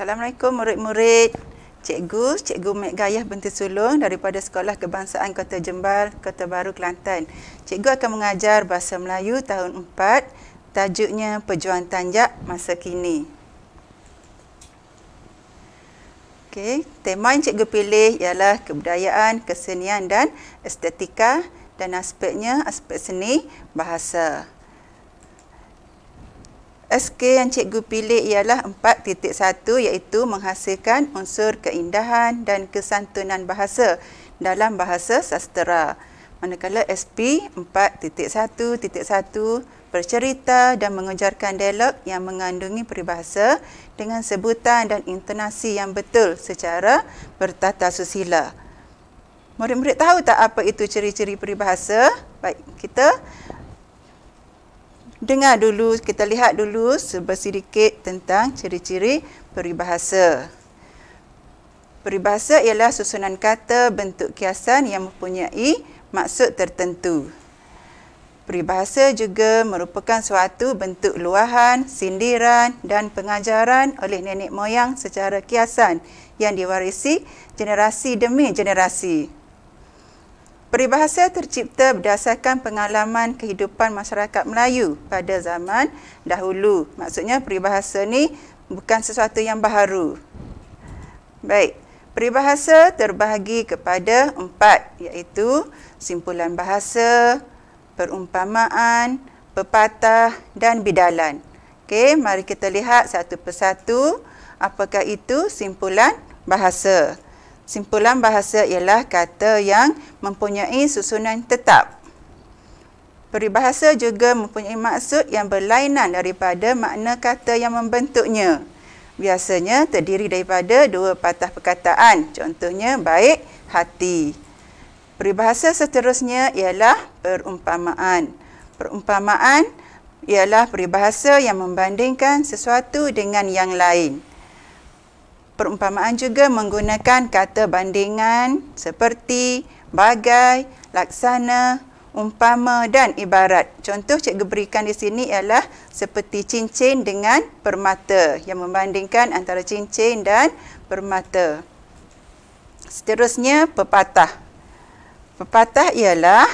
Assalamualaikum murid-murid. Cikgu Mek Gayah binti Sulong daripada Sekolah Kebangsaan Kota Jembal, Kota Baru, Kelantan. Cikgu akan mengajar Bahasa Melayu tahun 4, tajuknya Pejuang Tanjak Masa Kini. Okey, tema yang cikgu pilih ialah kebudayaan, kesenian dan estetika, dan aspeknya aspek seni bahasa. SK yang cikgu pilih ialah 4.1, iaitu menghasilkan unsur keindahan dan kesantunan bahasa dalam bahasa sastera. Manakala SP 4.1.1 bercerita dan mengejarkan dialog yang mengandungi peribahasa dengan sebutan dan intonasi yang betul secara bertata susila. Murid-murid tahu tak apa itu ciri-ciri peribahasa? Baik, kita dengar dulu, kita lihat dulu sedikit tentang ciri-ciri peribahasa. Peribahasa ialah susunan kata bentuk kiasan yang mempunyai maksud tertentu. Peribahasa juga merupakan suatu bentuk luahan, sindiran dan pengajaran oleh nenek moyang secara kiasan yang diwarisi generasi demi generasi. Peribahasa tercipta berdasarkan pengalaman kehidupan masyarakat Melayu pada zaman dahulu. Maksudnya peribahasa ni bukan sesuatu yang baharu. Baik, peribahasa terbahagi kepada 4, iaitu simpulan bahasa, perumpamaan, pepatah dan bidalan. Okey, mari kita lihat satu persatu apakah itu simpulan bahasa. Simpulan bahasa ialah kata yang mempunyai susunan tetap. Peribahasa juga mempunyai maksud yang berlainan daripada makna kata yang membentuknya. Biasanya terdiri daripada 2 patah perkataan. Contohnya baik, hati. Peribahasa seterusnya ialah perumpamaan. Perumpamaan ialah peribahasa yang membandingkan sesuatu dengan yang lain. Perumpamaan juga menggunakan kata bandingan seperti bagai, laksana, umpama dan ibarat. Contoh cikgu berikan di sini ialah seperti cincin dengan permata, yang membandingkan antara cincin dan permata. Seterusnya pepatah. Pepatah ialah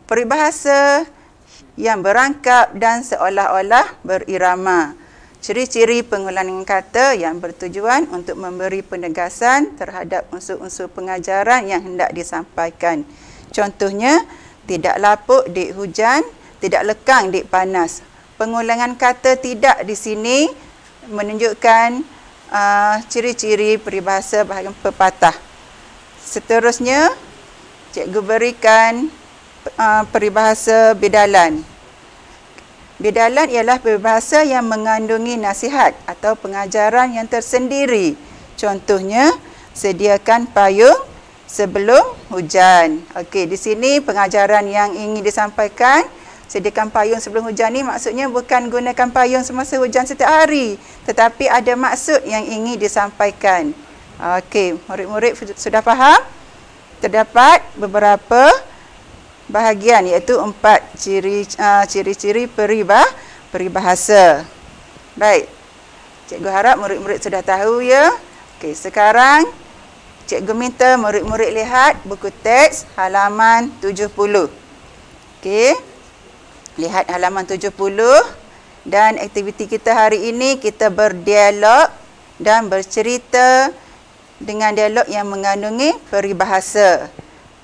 peribahasa yang berangkap dan seolah-olah berirama. Ciri-ciri pengulangan kata yang bertujuan untuk memberi penegasan terhadap unsur-unsur pengajaran yang hendak disampaikan. Contohnya, tidak lapuk dik hujan, tidak lekang dik panas. Pengulangan kata tidak di sini menunjukkan ciri-ciri peribahasa bahagian pepatah. Seterusnya, cikgu berikan peribahasa bidalan. Bidalan ialah peribahasa yang mengandungi nasihat atau pengajaran yang tersendiri. Contohnya, sediakan payung sebelum hujan. Okey, di sini pengajaran yang ingin disampaikan, sediakan payung sebelum hujan ni maksudnya bukan gunakan payung semasa hujan setiap hari, tetapi ada maksud yang ingin disampaikan. Okey, murid-murid sudah faham? Terdapat beberapa bahagian, iaitu 4 ciri-ciri peribahasa. Baik, cikgu harap murid-murid sudah tahu ya. Okey, sekarang cikgu minta murid-murid lihat buku teks halaman 70. Okey, lihat halaman 70 dan aktiviti kita hari ini kita berdialog dan bercerita dengan dialog yang mengandungi peribahasa.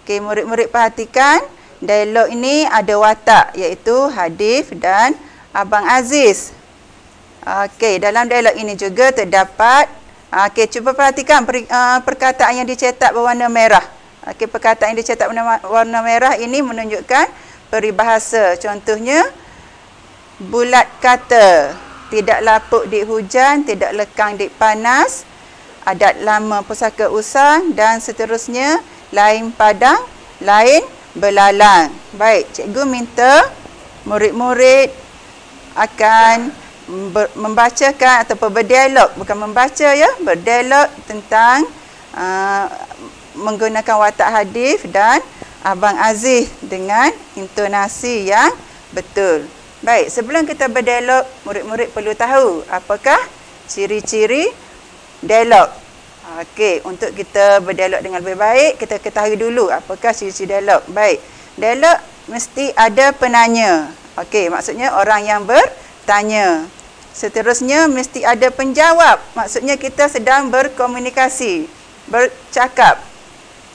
Okey, murid-murid perhatikan. Dialog ini ada watak, iaitu Hadif dan Abang Aziz. Okey, dalam dialog ini juga terdapat, okey, cuba perhatikan perkataan yang dicetak berwarna merah. Okey, perkataan yang dicetak berwarna merah ini menunjukkan peribahasa. Contohnya, bulat kata, tidak lapuk dik hujan, tidak lekang dik panas, adat lama pusaka usang dan seterusnya, lain padang, lain belalang. Baik, cikgu minta murid-murid akan membacakan atau berdialog, bukan membaca ya, berdialog tentang menggunakan watak Hadif dan Abang Aziz dengan intonasi yang betul. Baik, sebelum kita berdialog, murid-murid perlu tahu apakah ciri-ciri dialog. Okey, untuk kita berdialog dengan lebih baik, kita ketahui dulu apakah ciri-ciri dialog. Baik, dialog mesti ada penanya. Okey, maksudnya orang yang bertanya. Seterusnya mesti ada penjawab. Maksudnya kita sedang berkomunikasi, bercakap.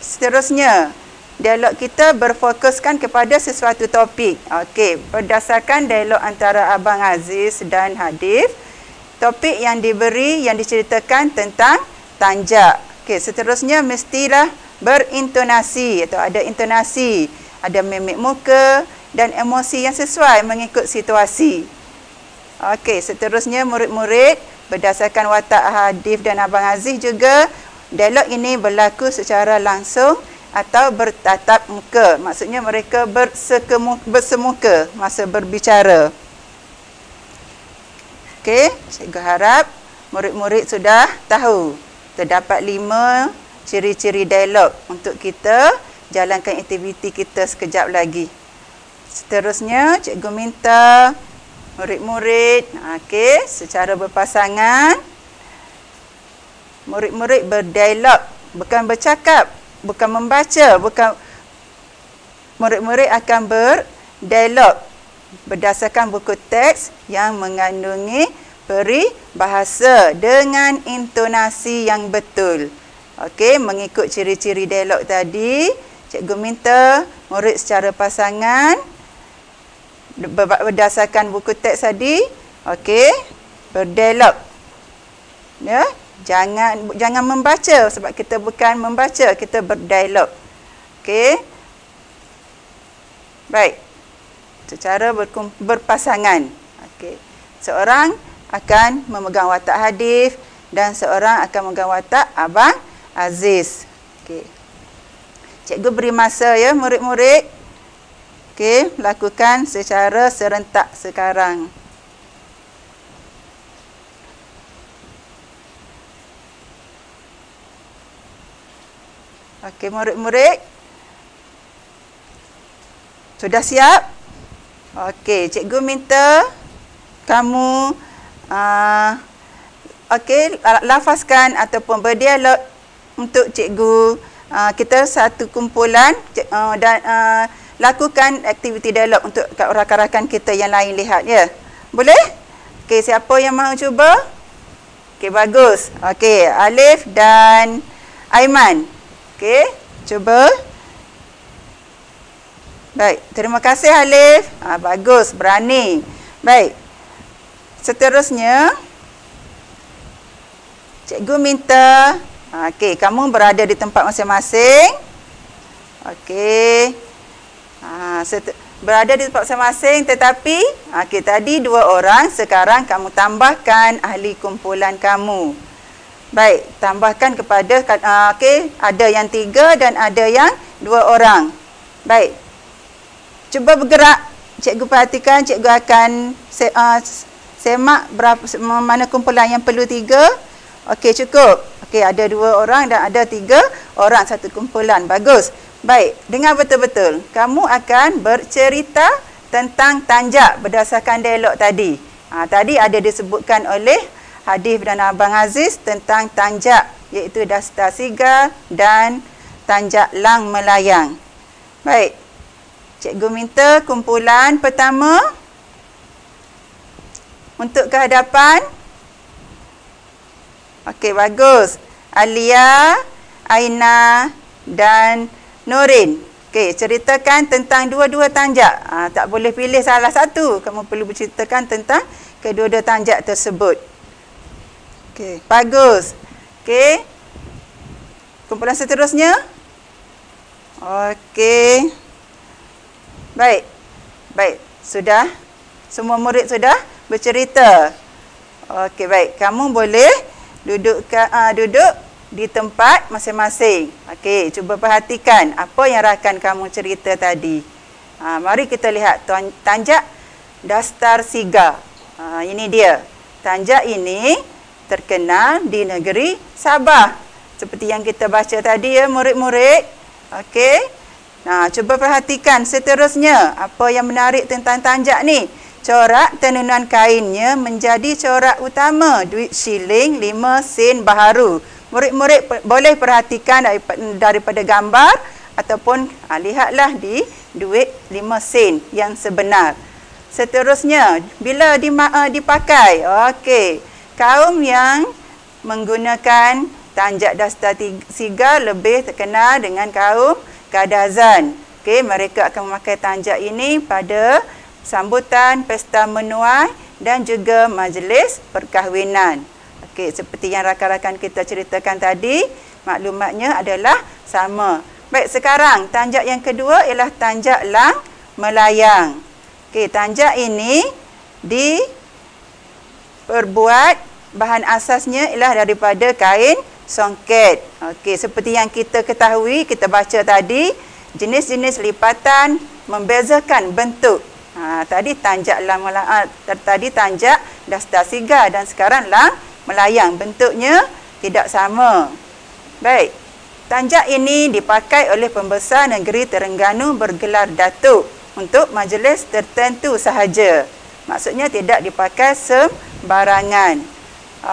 Seterusnya, dialog kita berfokuskan kepada sesuatu topik. Okey, berdasarkan dialog antara Abang Aziz dan Hadif, topik yang diberi, yang diceritakan tentang tanjak. Okey, seterusnya mestilah berintonasi atau ada intonasi, ada mimik muka dan emosi yang sesuai mengikut situasi. Okey, seterusnya murid-murid berdasarkan watak Hadif dan Abang Aziz juga, dialog ini berlaku secara langsung atau bertatap muka. Maksudnya mereka bersemuka masa berbicara. Okey, cikgu harap murid-murid sudah tahu. Terdapat 5 ciri-ciri dialog untuk kita jalankan aktiviti kita sekejap lagi. Seterusnya, cikgu minta murid-murid, okey, secara berpasangan, murid-murid berdialog, bukan bercakap, bukan membaca, bukan. Murid-murid akan berdialog berdasarkan buku teks yang mengandungi peribahasa dengan intonasi yang betul. Okey, mengikut ciri-ciri dialog tadi, cikgu minta murid secara pasangan berdasarkan buku teks tadi, okey, berdialog. Ya, jangan membaca sebab kita bukan membaca, kita berdialog. Okey. Baik. Secara berpasangan. Okey. Seorang akan memegang watak Hadif dan seorang akan memegang watak Abang Aziz. Okey. Cikgu beri masa ya murid-murid. Okey, lakukan secara serentak sekarang. Okey, murid-murid. Sudah siap? Okey, cikgu minta kamu okey, lafazkan ataupun berdialog untuk cikgu. Kita satu kumpulan dan lakukan aktiviti dialog untuk rakan-rakan kita yang lain lihat ya. Boleh? Okey, siapa yang mahu cuba? Okey, bagus. Okey, Alif dan Aiman. Okey, cuba. Baik, terima kasih Alif. Bagus, berani. Baik. Seterusnya, cikgu minta, okey, kamu berada di tempat masing-masing. Okey. Berada di tempat masing-masing tetapi, okey, tadi 2 orang, sekarang kamu tambahkan ahli kumpulan kamu. Baik, tambahkan kepada, okey, ada yang 3 dan ada yang 2 orang. Baik. Cuba bergerak. Cikgu perhatikan, cikgu akan semak berapa, mana kumpulan yang perlu 3. Okey, cukup. Okey, ada 2 orang dan ada 3 orang satu kumpulan. Bagus. Baik, dengar betul-betul. Kamu akan bercerita tentang tanjak berdasarkan dialog tadi. Tadi ada disebutkan oleh Hadif dan Abang Aziz tentang tanjak, iaitu Dastar Sigar dan Tanjak Lang Melayang. Baik. Cikgu minta kumpulan pertama untuk ke hadapan. Okey, bagus. Alia, Aina dan Nurin. Okey, ceritakan tentang dua-dua tanjak. Tak boleh pilih salah satu. Kamu perlu berceritakan tentang kedua-dua tanjak tersebut. Okey, bagus. Okey. Kumpulan seterusnya. Okey. Baik. Baik, sudah. Semua murid sudah bercerita. Okey, baik. Kamu boleh duduk di tempat masing-masing. Okey, cuba perhatikan apa yang rakan kamu cerita tadi. Mari kita lihat tanjak Dastar Sigar. Ini dia. Tanjak ini terkenal di negeri Sabah. Seperti yang kita baca tadi ya murid-murid. Okey. Cuba perhatikan seterusnya apa yang menarik tentang tanjak ni. corak tenunan kainnya menjadi corak utama duit shilling 5 sen baharu. Murid-murid boleh perhatikan daripada gambar ataupun lihatlah di duit 5 sen yang sebenar. Seterusnya, bila dipakai, okey, kaum yang menggunakan tanjak dasta sigar lebih terkenal dengan kaum Kadazan. Okey, mereka akan memakai tanjak ini pada sambutan pesta menuai dan juga majlis perkahwinan. Okey, seperti yang rakan-rakan kita ceritakan tadi, maklumatnya adalah sama. Baik, sekarang tanjak yang kedua ialah tanjak lang melayang. Okey, tanjak ini diperbuat, bahan asasnya ialah daripada kain songket. Okey, seperti yang kita ketahui, kita baca tadi, jenis-jenis lipatan membezakan bentuk. Tadi tanjak lang melayang, tadi tanjak dasta sigar dan sekarang lang melayang. Bentuknya tidak sama. Baik, tanjak ini dipakai oleh pembesar negeri Terengganu bergelar Datuk untuk majlis tertentu sahaja. Maksudnya tidak dipakai sembarangan.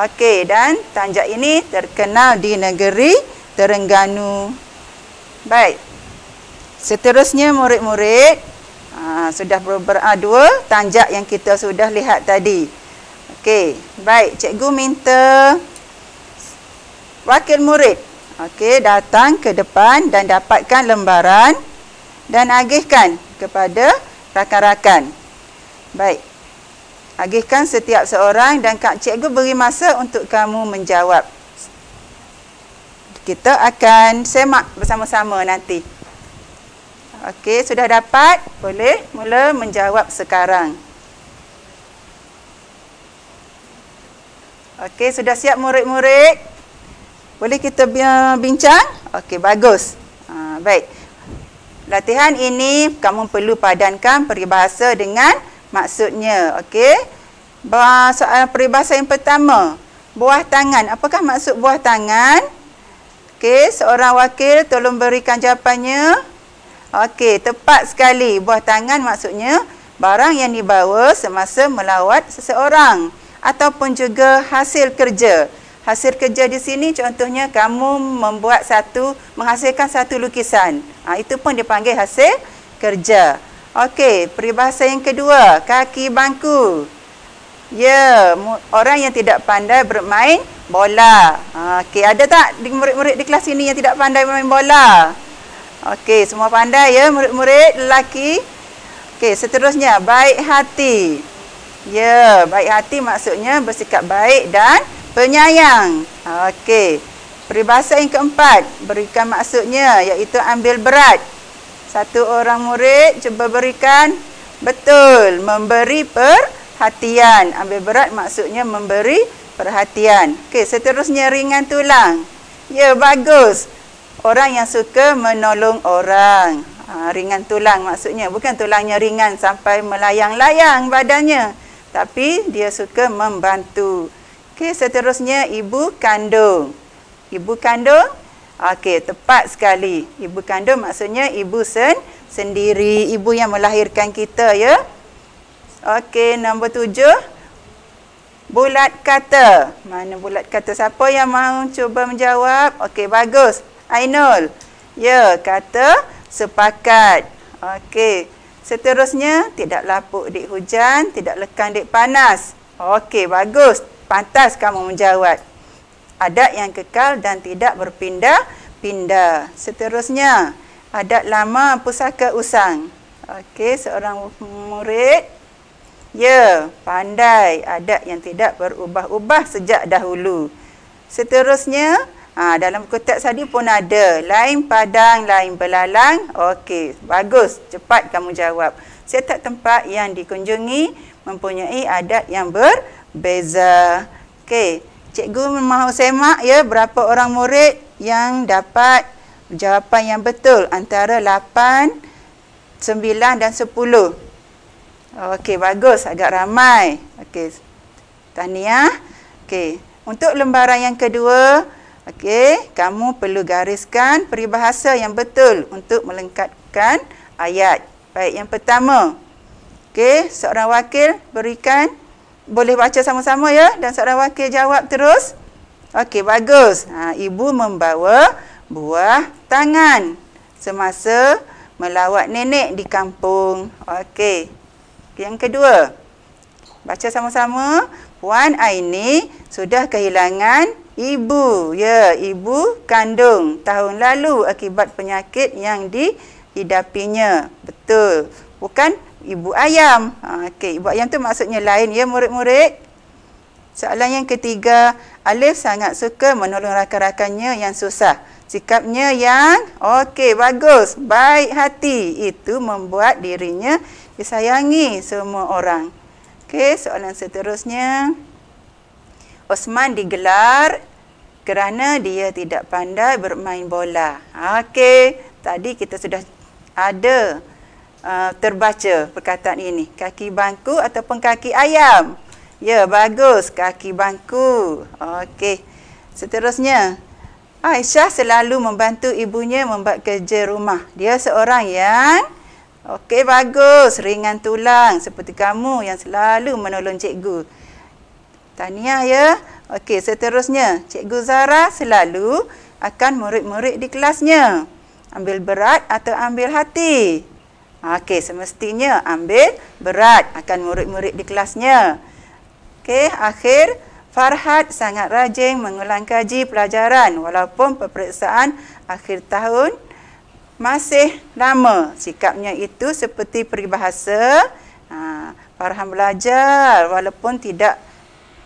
Okey, dan tanjak ini terkenal di negeri Terengganu. Baik. Seterusnya murid-murid, sudah dua tanjak yang kita sudah lihat tadi. Okey, baik, cikgu minta wakil murid datang ke depan dan dapatkan lembaran dan agihkan kepada rakan-rakan. Baik, agihkan setiap seorang dan cikgu beri masa untuk kamu menjawab. Kita akan semak bersama-sama nanti. Okey, sudah dapat? Boleh mula menjawab sekarang. Okey, sudah siap murid-murid? Boleh kita bincang? Okey, bagus. Baik. Latihan ini kamu perlu padankan peribahasa dengan maksudnya. Okey. Soalan peribahasa yang pertama. Buah tangan. Apakah maksud buah tangan? Okey, seorang wakil tolong berikan jawapannya. Okey, tepat sekali. Buah tangan maksudnya barang yang dibawa semasa melawat seseorang ataupun juga hasil kerja. Hasil kerja di sini contohnya kamu menghasilkan satu lukisan. Itu pun dipanggil hasil kerja. Okey, peribahasa yang kedua, kaki bangku. Ya, orang yang tidak pandai bermain bola. Okey, ada tak murid-murid di kelas ini yang tidak pandai bermain bola? Okey, semua pandai ya murid-murid lelaki. Okey, seterusnya baik hati. Ya, baik hati maksudnya bersikap baik dan penyayang. Okey. Peribahasa yang keempat, berikan maksudnya iaitu ambil berat. Satu orang murid cuba berikan betul, memberi perhatian. Ambil berat maksudnya memberi perhatian. Okey, seterusnya ringan tulang. Ya, bagus. Orang yang suka menolong orang. Ringan tulang maksudnya bukan tulangnya ringan sampai melayang-layang badannya, tapi dia suka membantu. Okey, seterusnya ibu kandung. Ibu kandung, okey, tepat sekali. Ibu kandung maksudnya ibu sendiri, ibu yang melahirkan kita ya. Okey, nombor 7. Bulat kata. Mana bulat kata? Siapa yang mahu cuba menjawab? Okey, bagus. Ainul. Ya, kata sepakat. Okey. Seterusnya, tidak lapuk dik hujan, tidak lekang dik panas. Okey, bagus. Pantas kamu menjawab. Adat yang kekal dan tidak berpindah-pindah. Seterusnya, adat lama pusaka usang. Okey, seorang murid. Ya, pandai. Adat yang tidak berubah-ubah sejak dahulu. Seterusnya, dalam buku teks tadi pun ada. Lain padang, lain belalang. Okey, bagus. Cepat kamu jawab. Setiap tempat yang dikunjungi mempunyai adat yang berbeza. Okey, cikgu mahu semak ya berapa orang murid yang dapat jawapan yang betul antara 8, 9 dan 10. Okey, bagus. Agak ramai. Okey, tahniah. Okey, untuk lembaran yang kedua, okey, kamu perlu gariskan peribahasa yang betul untuk melengkapkan ayat. Baik, yang pertama. Okey, seorang wakil berikan. Boleh baca sama-sama ya. Dan seorang wakil jawab terus. Okey, bagus. Ibu membawa buah tangan semasa melawat nenek di kampung. Okey. Yang kedua. Baca sama-sama. Puan Aini sudah kehilangan ibu. Ya, ibu kandung tahun lalu akibat penyakit yang dihidapinya. Betul. Bukan ibu ayam. Okey, ibu ayam tu maksudnya lain ya murid-murid. Soalan yang ketiga, Alif sangat suka menolong rakan-rakannya yang susah. Sikapnya yang okey, bagus, baik hati. Itu membuat dirinya disayangi semua orang. Okey, soalan seterusnya. Osman digelar kerana dia tidak pandai bermain bola. Okey, tadi kita sudah ada terbaca perkataan ini. Kaki bangku ataupun kaki ayam? Ya, bagus. Kaki bangku. Okey. Seterusnya. Aisyah selalu membantu ibunya membuat kerja rumah. Dia seorang yang okey, bagus. Ringan tulang. Seperti kamu yang selalu menolong cikgu. Tahniah ya. Okey, seterusnya. Cikgu Zara selalu akan murid-murid di kelasnya. Ambil berat atau ambil hati? Okey, semestinya ambil berat akan murid-murid di kelasnya. Okey, akhir. Farhad sangat rajin mengulang kaji pelajaran walaupun peperiksaan akhir tahun masih lama. Sikapnya itu seperti peribahasa. Farhan belajar walaupun tidak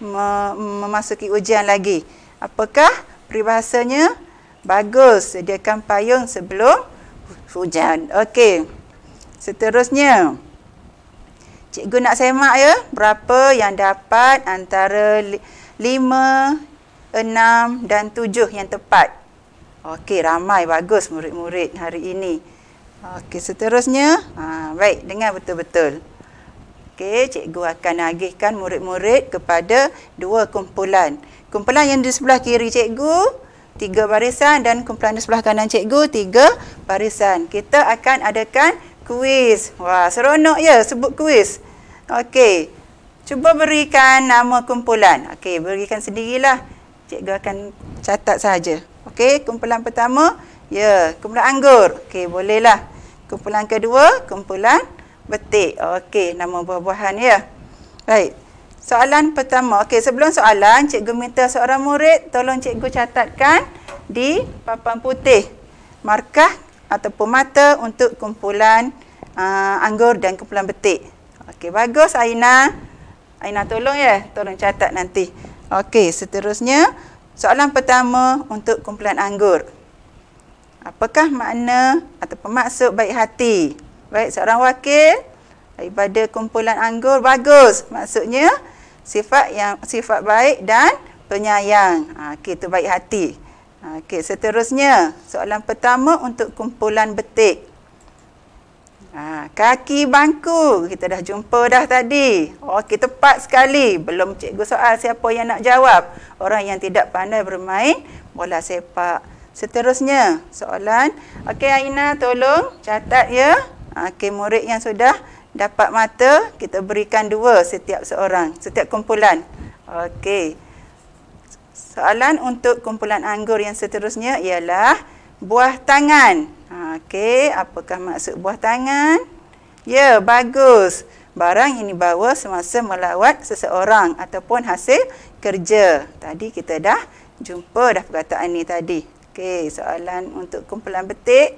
memasuki ujian lagi. Apakah peribahasanya? Bagus, sediakan payung sebelum hujan. Okey. Seterusnya. Cikgu nak semak ya, berapa yang dapat antara 5, 6 dan 7 yang tepat. Okey, ramai, bagus murid-murid hari ini. Okey, seterusnya. Baik, dengar betul-betul. Okey, cikgu akan agihkan murid-murid kepada 2 kumpulan. Kumpulan yang di sebelah kiri cikgu, 3 barisan, dan kumpulan di sebelah kanan cikgu, 3 barisan. Kita akan adakan kuis. Wah, seronok ya sebut kuis. Okey. Cuba berikan nama kumpulan. Okey, berikan sendirilah. Cikgu akan catat saja. Okey, kumpulan pertama, ya, kumpulan anggur. Okey, bolehlah. Kumpulan kedua, kumpulan betik. Okey, nama buah-buahan ya. Baik. Soalan pertama. Okey, sebelum soalan, cikgu minta seorang murid tolong cikgu catatkan di papan putih markah ataupun mata untuk kumpulan anggur dan kumpulan betik. Okey, bagus Aina. Aina tolong ya, tolong catat nanti. Okey, seterusnya soalan pertama untuk kumpulan anggur. Apakah makna ataupun maksud baik hati? Baik, seorang wakil daripada kumpulan anggur, bagus. Maksudnya sifat baik dan penyayang. Okey, itu baik hati. Okey, seterusnya soalan pertama untuk kumpulan betik. Kaki bangku. Kita dah jumpa dah tadi. Okey, tepat sekali. Belum cikgu soal siapa yang nak jawab. Orang yang tidak pandai bermain bola sepak. Seterusnya, soalan. Okey, Aina tolong catat ya. Okey, murid yang sudah dapat mata, kita berikan 2 setiap seorang, setiap kumpulan. Okey. Soalan untuk kumpulan anggur yang seterusnya ialah buah tangan. Okey, apakah maksud buah tangan? Ya, bagus. Barang yang dibawa semasa melawat seseorang ataupun hasil kerja. Tadi kita dah jumpa dah perkataan ni tadi. Okey, soalan untuk kumpulan betik.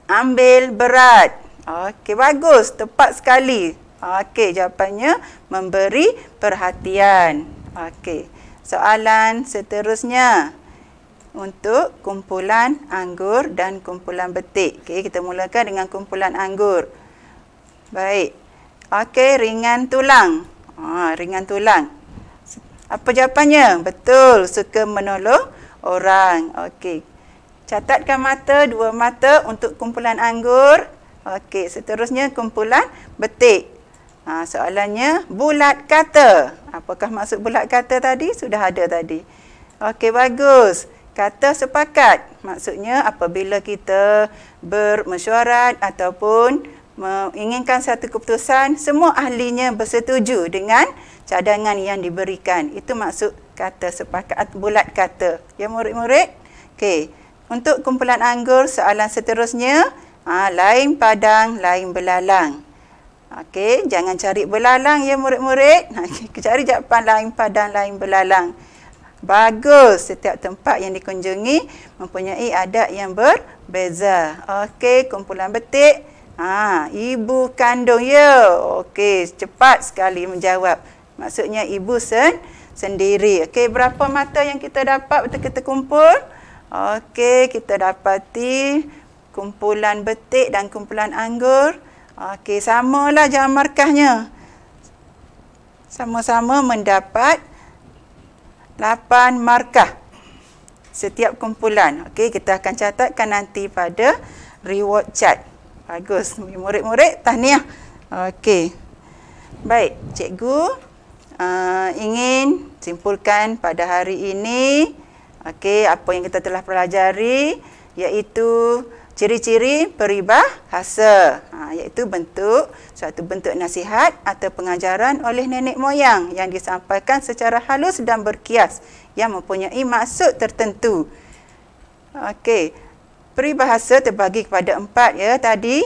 Ambil berat. Okey, bagus. Tepat sekali. Okey, jawapannya memberi perhatian. Okey, soalan seterusnya. Untuk kumpulan anggur dan kumpulan betik. Okey, kita mulakan dengan kumpulan anggur. Baik. Okey, ringan tulang. Ringan tulang. Apa jawapannya? Betul, suka menolong orang. Okey. Catatkan mata, 2 mata untuk kumpulan anggur. Okey, seterusnya kumpulan betik. Soalannya, bulat kata. Apakah maksud bulat kata tadi? Sudah ada tadi. Okey, bagus. Kata sepakat, maksudnya apabila kita bermesyuarat ataupun menginginkan satu keputusan, semua ahlinya bersetuju dengan cadangan yang diberikan. Itu maksud kata sepakat bulat kata. Ya murid-murid? Okey. Untuk kumpulan anggur, soalan seterusnya, lain padang, lain belalang. Okey, jangan cari belalang ya murid-murid. Cari jawapan lain padang, lain belalang. Bagus, setiap tempat yang dikunjungi mempunyai adat yang berbeza. Okey, kumpulan betik. Ibu kandung ya. Okey, cepat sekali menjawab. Maksudnya ibu sendiri. Okey, berapa mata yang kita dapat waktu kita kumpul? Okey, kita dapati kumpulan betik dan kumpulan anggur. Okey, samalah jawab markahnya. Sama-sama mendapat 8 markah setiap kumpulan. Okey, kita akan catatkan nanti pada reward chart. Bagus, murid-murid, tahniah. Okey. Baik, cikgu ingin simpulkan pada hari ini, okey, apa yang kita telah pelajari, iaitu ciri-ciri peribahasa, iaitu suatu bentuk nasihat atau pengajaran oleh nenek moyang yang disampaikan secara halus dan berkias yang mempunyai maksud tertentu. Okey, peribahasa terbagi kepada 4 ya tadi,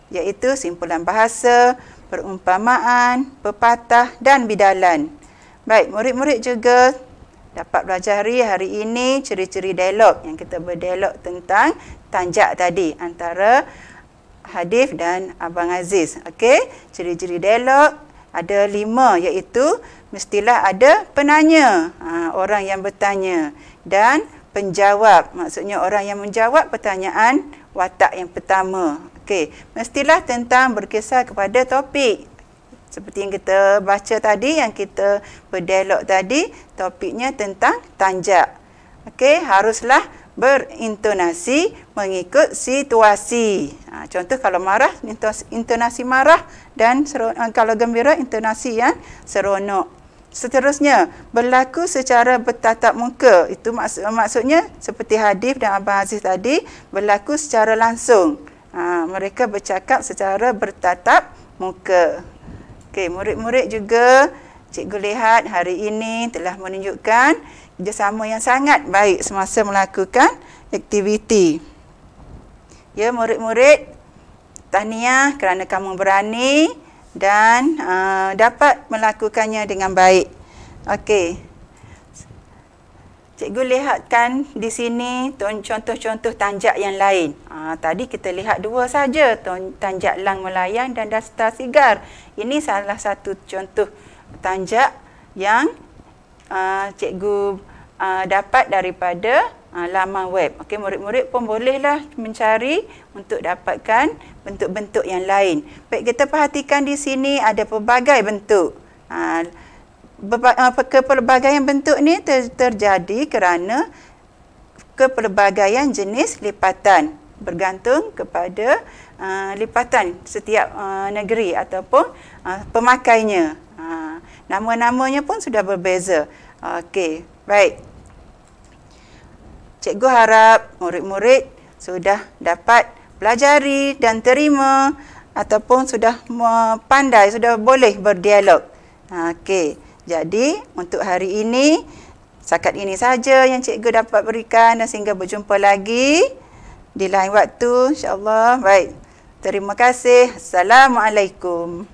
iaitu simpulan bahasa, perumpamaan, pepatah dan bidalan. Baik, murid-murid juga dapat pelajari hari ini ciri-ciri dialog yang kita berdialog tentang tanjak tadi antara Hadif dan Abang Aziz. Okey, ciri-ciri dialog ada 5, iaitu mestilah ada penanya, orang yang bertanya, dan penjawab, maksudnya orang yang menjawab pertanyaan watak yang pertama. Okey, mestilah tentang berkisar kepada topik. Seperti yang kita baca tadi, yang kita berdialog tadi, topiknya tentang tanjak. Okey, haruslah berintonasi mengikut situasi. Contoh kalau marah, intonasi marah, dan kalau gembira, intonasi yang seronok. Seterusnya, berlaku secara bertatap muka. Itu maksudnya seperti Hadif dan Abang Aziz tadi, berlaku secara langsung. Mereka bercakap secara bertatap muka. Okey, murid-murid juga, cikgu lihat hari ini telah menunjukkan kerjasama yang sangat baik semasa melakukan aktiviti. Ya murid-murid, tahniah kerana kamu berani dan dapat melakukannya dengan baik. Okey. Cikgu lihatkan di sini contoh-contoh tanjak yang lain. Tadi kita lihat 2 saja, tanjak lang melayang dan dasta sigar. Ini salah satu contoh tanjak yang cikgu dapat daripada laman web. Okey, murid-murid pun bolehlah mencari untuk dapatkan bentuk-bentuk yang lain. Baik, kita perhatikan di sini ada pelbagai bentuk. Kepelbagaian bentuk ni terjadi kerana kepelbagaian jenis lipatan, bergantung kepada lipatan setiap negeri ataupun pemakainya. Nama-namanya pun sudah berbeza. Okey, baik. Cikgu harap murid-murid sudah dapat pelajari dan terima ataupun sudah pandai, sudah boleh berdialog. Okey. Jadi, untuk hari ini, setakat ini saja yang cikgu dapat berikan, dan sehingga berjumpa lagi di lain waktu, insya-Allah. Baik. Terima kasih. Assalamualaikum.